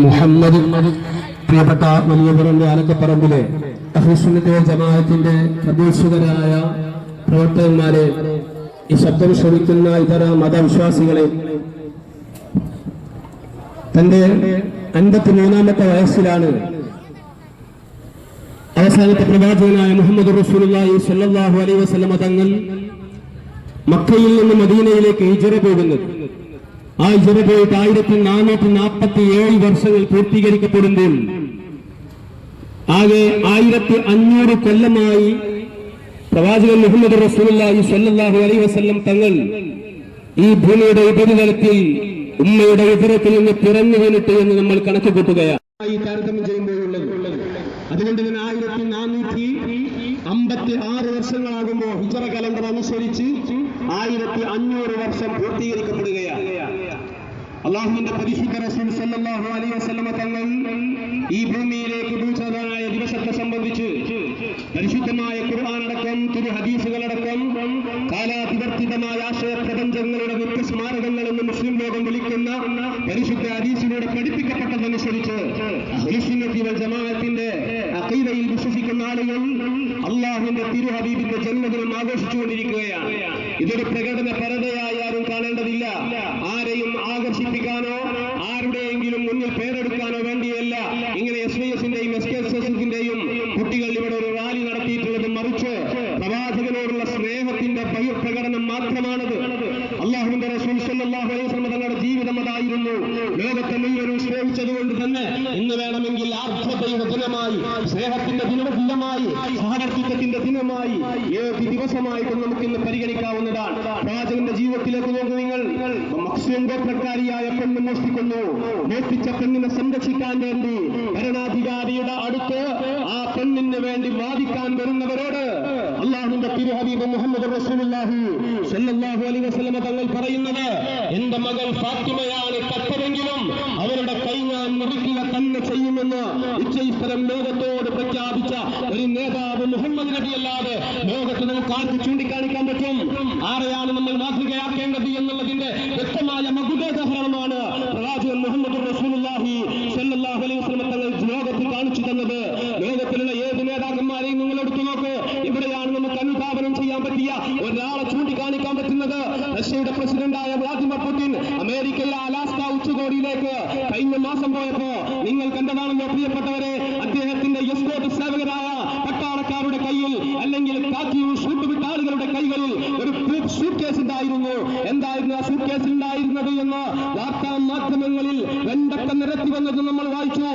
മുഹമ്മദ് പ്രിയപ്പെട്ട വലിയപുരന്റെ ആലക്കപ്പറമ്പിലെ അഹ്ലുസുന്നത്ത് വൽ ജമാഅത്തിന്റെ പ്രതീക്ഷകരായ പ്രവർത്തകന്മാരെ, ഈ ശബ്ദം ശ്രമിക്കുന്ന ഇതര മതവിശ്വാസികളെ, തന്റെ 53-ാമത്തെ വയസ്സിലാണ് അവസാനത്തെ പ്രവാചകനായ മുഹമ്മദ് റസൂലുള്ളാഹി സ്വല്ലല്ലാഹു അലൈഹി വസല്ലമ തങ്ങൾ മക്കയിൽ നിന്ന് മദീനയിലേക്ക് ഹിജ്റ പോകുന്നത്. ആ ഹിജ്റ പോയിട്ട് 1447 വർഷങ്ങൾ പൂർത്തീകരിക്കപ്പെടുമ്പോൾ ആകെ 1500 കൊല്ലമായി പ്രവാചകൻ മുഹമ്മദ് റസൂലുള്ളാഹി സ്വല്ലല്ലാഹു അലൈഹി വസല്ലം തങ്ങൾ ഈ ഭൂമിയുടെ ഉപരിതലത്തിൽ ഉമ്മയുടെ ഉദരത്തിൽ നിന്ന് പിറന്നു വീണിട്ട് എന്ന് നമ്മൾ കണക്ക് കൂട്ടുകയാണ് താരതമ്യം ചെയ്യുമ്പോഴുള്ളത്. അതുകൊണ്ട് തന്നെ 1456 വർഷങ്ങളാകുമ്പോൾ ഹിജ്റ കലണ്ടർ അനുസരിച്ച് 1500 വർഷം പൂർത്തീകരിക്കപ്പെടുകയാണ്. അല്ലാഹുവിന്റെ പരിശുദ്ധ റസൂൽ സല്ലല്ലാഹു അലൈഹി വസല്ലമ തങ്ങൾ ഈ ഭൂമിയിലേക്ക് ഭൂചാതനായ ദിവസത്തെ സംബന്ധിച്ച് പരിശുദ്ധമായ ഖുർആനടക്കം തിരു ഹദീസുകളടക്കം കാലാതിവർത്തിതമായ ആശയപ്രപഞ്ചങ്ങളുടെ നിത്യസ്മാരകങ്ങൾ എന്ന് മുസ്ലിം ലോകം വിളിക്കുന്ന പരിശുദ്ധ ഹദീസിലൂടെ പഠിപ്പിക്കപ്പെട്ടതനുസരിച്ച് അഹ്ലുസുന്നത്തി വൽ ജമാഅത്തിന്റെ അഖീദയിൽ വിശ്വസിക്കുന്ന ആളുകൾ അല്ലാഹുവിന്റെ തിരു ഹബീബിന്റെ ജന്മദിനം ആഘോഷിച്ചുകൊണ്ടിരിക്കുകയാണ്. ഇതൊരു പ്രകടന പരതയായി ആരും കാണേണ്ടതില്ല. ആരെയും ആകർഷിപ്പിക്കാനോ ആരുടെയെങ്കിലും മുന്നിൽ പേരെടുക്കാനോ വേണ്ടിയല്ല ഇങ്ങനെ SYSന്റെയും SKSSന്റെയും കുട്ടികൾ ഇവിടെ ഒരു റാലി നടത്തിയിട്ടുള്ളത്. മറിച്ച് പ്രവാചകനോടുള്ള സ്നേഹത്തിന്റെ ബഹിർപ്രകടനം മാത്രമാണത്. അല്ലാഹുവിന്റെ റസൂൽ സല്ലല്ലാഹു അലൈഹി വസല്ലം തങ്ങളുടെ ജീവിതം അതായിരുന്നു. ലോകത്തെ മുഴുവനും സ്നേഹിച്ചതുകൊണ്ട് തന്നെ ഇന്ന് വേണമെങ്കിൽ ആർദ്രതയുടെ ദിനമായി, സ്നേഹത്തിന്റെ ദിനമായി, സഹവർത്തിത്വത്തിന്റെ ദിനമായി, ഏത് ദിവസമായിട്ടും നമുക്കിന്ന് പരിഗണിക്കാവുന്നതാണ്. പ്രവാചകന്റെ ജീവിതത്തിലേക്ക് നോക്കൂ നിങ്ങൾ. മുസ്ലിം ഗോത്രക്കാരിയായ പെണ്ണ് മോഷ്ടിക്കുന്നു. മോഷ്ടിച്ച പെണ്ണിനെ സംരക്ഷിക്കാൻ വേണ്ടി ഭരണാധികാരിയുടെ അടുത്ത് ആ പെണ്ണിന് വേണ്ടി വാദിക്കാൻ വരുന്നവരോട് അല്ലാഹുവിന്റെ തിരു ഹബീബ് മുഹമ്മദ് റസൂലുള്ളാഹി സ്വല്ലല്ലാഹു അലൈഹി വസല്ലം തങ്ങൾ പറയുന്നത്, എന്റെ മകൾ ഫാത്തിമയാണ് കത്തതെങ്കിലും അവരുടെ കൈ ഞാൻ മുറിക്കുക തന്നെ ചെയ്യുമെന്ന് ഇച്ഛയിസ്തരം ലോകത്തോട് പ്രഖ്യാപിച്ച ഒരു നേതാവ് മുഹമ്മദ് നബി അല്ലാതെ ലോകത്ത് നമുക്ക് ആർക്ക് ചൂണ്ടിക്കാണിക്കാൻ പറ്റും? ആരെയാണ് നമ്മൾ മാതൃകയാക്കേണ്ടത് എന്നുള്ളതിന്റെ വ്യക്തമായ മകുടോദാഹരണമാണ് പ്രവാചകൻ മുഹമ്മദ് റസൂലുള്ളാഹി സ്വല്ലല്ലാഹു അലൈഹി വസല്ലം തങ്ങൾ ലോകത്ത് കാണിച്ചു തന്നത്. ലോകത്തിലുള്ള ഏത് നേതാക്കന്മാരെയും നിങ്ങൾ എടുത്തു നോക്ക്. ഇവിടെയാണ് നമുക്ക് അനുധാവനം ചെയ്യാൻ പറ്റിയ ഒരാളെ ചൂണ്ടിക്കാണിക്കാൻ പറ്റുന്നത്. റഷ്യയുടെ പ്രസിഡന്റായ വ്ളാദിമിർ പുടിൻ അമേരിക്കയിലെ അലാസ്ക ഉച്ചകോടിയിലേക്ക് കഴിഞ്ഞ മാസം പോയപ്പോ നിങ്ങൾ കണ്ടതാണല്ലോ പ്രിയപ്പെട്ടവരെ. അദ്ദേഹത്തിന്റെ എസ്കോർട്ട് സേവകരായ പട്ടാളക്കാരുടെ കയ്യിൽ, അല്ലെങ്കിൽ കാക്കിയും ഷൂട്ട് വിട്ട ആളുകളുടെ കൈകളിൽ ഒരു സൂട്ട് കേസ് ഉണ്ടായിരുന്നു. എന്തായിരുന്നു ആ സൂട്ട് കേസിൽ ഉണ്ടായിരുന്നത് എന്ന് വാർത്താ മാധ്യമങ്ങളിൽ വെണ്ടക്കം നിരത്തി വന്നത് നമ്മൾ വായിച്ചു.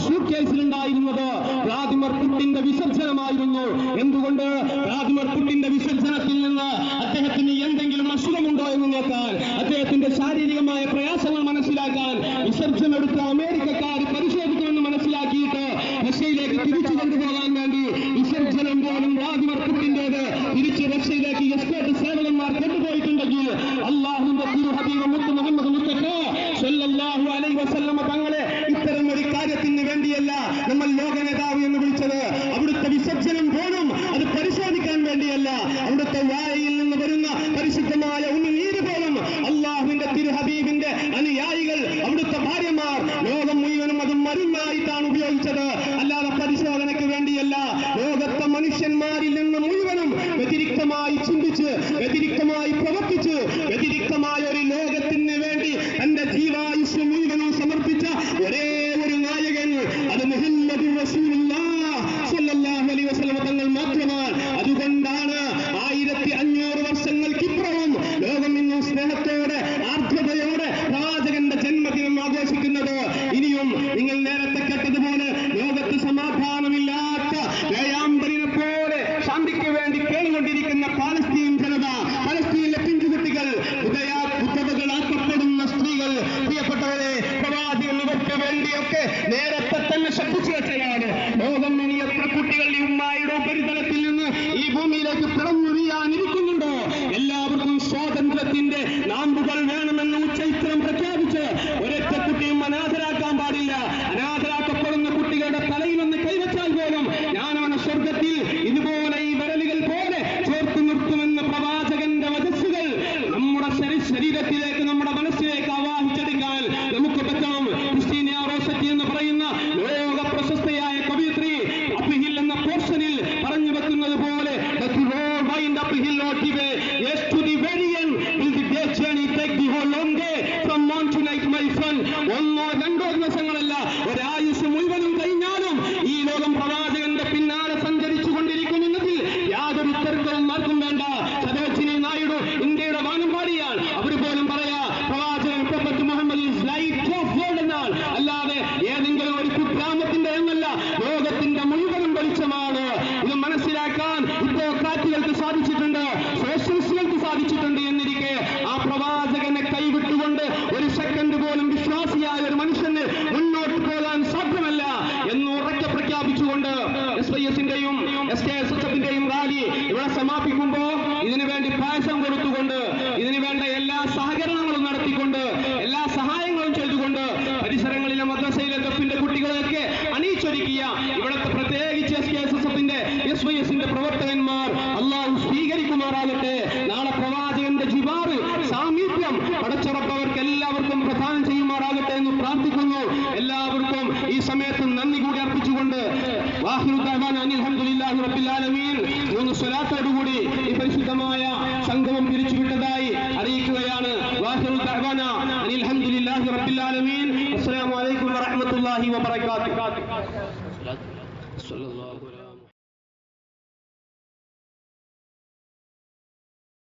സൂട്ട് കേസിൽ ഉണ്ടായിരുന്നത് വ്ളാദിമിർ പുടിന്റെ വിസർജനമായിരുന്നു. എന്തുകൊണ്ട്? വ്ളാദിമിർ പുടിന്റെ വിസർജനത്തിൽ നിന്ന് അദ്ദേഹത്തിന് എന്തെങ്കിലും അസുഖമുണ്ടോ എന്ന് നോക്കാൻ, അദ്ദേഹത്തിന്റെ ശാരീരികമായ പ്രയാസങ്ങൾ മനസ്സിലാക്കാൻ വിസർജനം എടുത്ത അമേരിക്കക്കാർ പരിശോധിക്കുമെന്ന് മനസ്സിലാക്കിയിട്ട് റഷ്യയിലേക്ക് തിരിച്ചു കൊണ്ടുപോകാൻ വേണ്ടി വിസർജനം പോലും വ്ളാദിമിർ പുടിന്റേത് തിരിച്ച് റഷ്യയിലേക്ക് എസ്കോർട്ട് സേവകന്മാർ കൊണ്ടുപോയിട്ടുണ്ടെങ്കിൽ അല്ലാഹുവിന്റെ തിരു ഹബീബ് മുഹമ്മദ് മുസ്തഫ സ്വല്ലല്ലാഹു അലൈഹി വസല്ലം തങ്ങളെ ഇത്തരം ഒരു കാര്യത്തിന് വേണ്ടിയല്ല നമ്മൾ ലോക നേതാവ് എന്ന് വിളിച്ചത്. അവിടുത്തെ വിസർജനം പോലും അത് പരിശോധിക്കാൻ വേണ്ടിയല്ല. അവിടുത്തെ വായയിൽ നിന്ന് വരുന്ന പരിശുദ്ധമായ ഉണ്ണുനീര് പോലും അല്ലാഹുവിന്റെ തിരു ഹബീബിന്റെ അനുയായികൾ, അവിടുത്തെ ഭാര്യമാർ, ലോകം മുഴുവനും അത് മരുന്നായിട്ടാണ് ഉപയോഗിച്ചത്, അല്ലാതെ പരിശോധനയ്ക്ക് വേണ്ടിയല്ല. ലോകത്തെ മനുഷ്യന്മാരിൽ നിന്ന് മുഴുവനും വ്യതിരിക്തമായി ചിന്തിച്ച്, വ്യതിരിക്തമായി പ്രവർത്തിച്ച്, വ്യതിരിക്തമായ ഒരു ലോകത്തിന് വേണ്ടി തന്റെ ജീവായുസ് മുഴുവനും സമർപ്പിച്ച ഒരേ ഒരു നായകൻ, അത് മുഹമ്മദ് റസൂലുള്ളാഹി സ്വല്ലല്ലാഹു അലൈഹി വസല്ലം തങ്ങൾ മാത്രമാണ്. അതുകൊണ്ടാണ് 1500 വർഷങ്ങൾക്കിപ്പുറവും ലോകം ഇന്നും സ്നേഹത്തോടെ, ആർദ്രതയോടെ പ്രവാചകന്റെ ജന്മദിനം ആഘോഷിക്കുന്നത്. ഇനിയും നിങ്ങൾ നേരത്തെ കേട്ടതുപോലെ ലോകത്ത് സമാധാനമില്ലാത്ത വേയാമ്പലിനെ പോലെ ശാന്തിക്ക് വേണ്ടി കേളുകൊണ്ടിരിക്കുന്ന പാലസ്തീൻ ജനത, പലസ്തീനിലെ പിഞ്ചുകുട്ടികൾ, ഉദ്ധവകളാക്കപ്പെടുന്ന സ്ത്രീകൾ, പ്രിയപ്പെട്ടവരെ, പ്രവാചകൻ ഇവർക്ക് വേണ്ടിയൊക്കെ നേരത്തെ തന്നെ ശബ്ദിച്ചു വെച്ചതാണ്. ലോകം ഇനി എത്ര കുട്ടികൾ ഈ ഉമ്മായുടെ ഉപരിതലത്തിൽ നിന്ന് ഈ ഭൂമിയിലേക്ക് പിറന്നുരിയാനിരിക്കുന്നുണ്ടോ? എല്ലാവർക്കും സ്വാതന്ത്ര്യത്തിന്റെ നാമ്പുകൾ വേണമെന്ന് ഉച്ചൈത്രം പ്രഖ്യാപിച്ച് ഒരൊറ്റ കുട്ടിയും അനാഥരാക്കാൻ പാടില്ല. അനാഥരാക്കപ്പെടുന്ന കുട്ടികളുടെ തലയിലൊന്ന് കൈവച്ചാൽ പോലും ഞാനാണ് സ്വർഗത്തിൽ ഇതുപോലെ ഈ വിരലുകൾ പോലെ ചേർത്ത് നിർത്തുമെന്ന് പ്രവാചകന്റെ വചസ്സുകൾ നമ്മുടെ ശരീരത്തിലേക്ക്, നമ്മുടെ മനസ്സിലേക്ക് ആവാഹിച്ചെടുക്കാൻ നമുക്ക് പറ്റണം. ക്രിസ്റ്റീന ഒരുക്കിയ ഇവിടുത്തെ പ്രത്യേകിച്ച് SKSSF-ന്റെ SYS-ന്റെ പ്രവർത്തകന്മാർ അള്ളാഹു സ്വീകരിക്കുമാറാകട്ടെ. നാളെ പ്രവാചകന്റെ ജിവാറ് സാമീപ്യം പടച്ചുറപ്പവർക്ക് എല്ലാവർക്കും പ്രദാനം ചെയ്യുമാറാകട്ടെ എന്ന് പ്രാർത്ഥിക്കുന്നു. എല്ലാവർക്കും ഈ സമയത്ത് നന്ദി കൂടി അർപ്പിച്ചുകൊണ്ട് വാഹിറു ദഅ്വാനാ അൽഹംദുലില്ലാഹി റബ്ബിൽ ആലമീൻ 3 സ്വലാത്തോടുകൂടി ഈ പരിശുദ്ധമായ സംഗമം പിരിച്ചുവിട്ടതായി അറിയിക്കുകയാണ്. വാഹിറു ദഅ്വാനാ അൽഹംദുലില്ലാഹി റബ്ബിൽ ആലമീൻ. അസ്സലാമു അലൈക്കും വറഹ്മത്തുള്ളാഹി വബറകാതുഹു.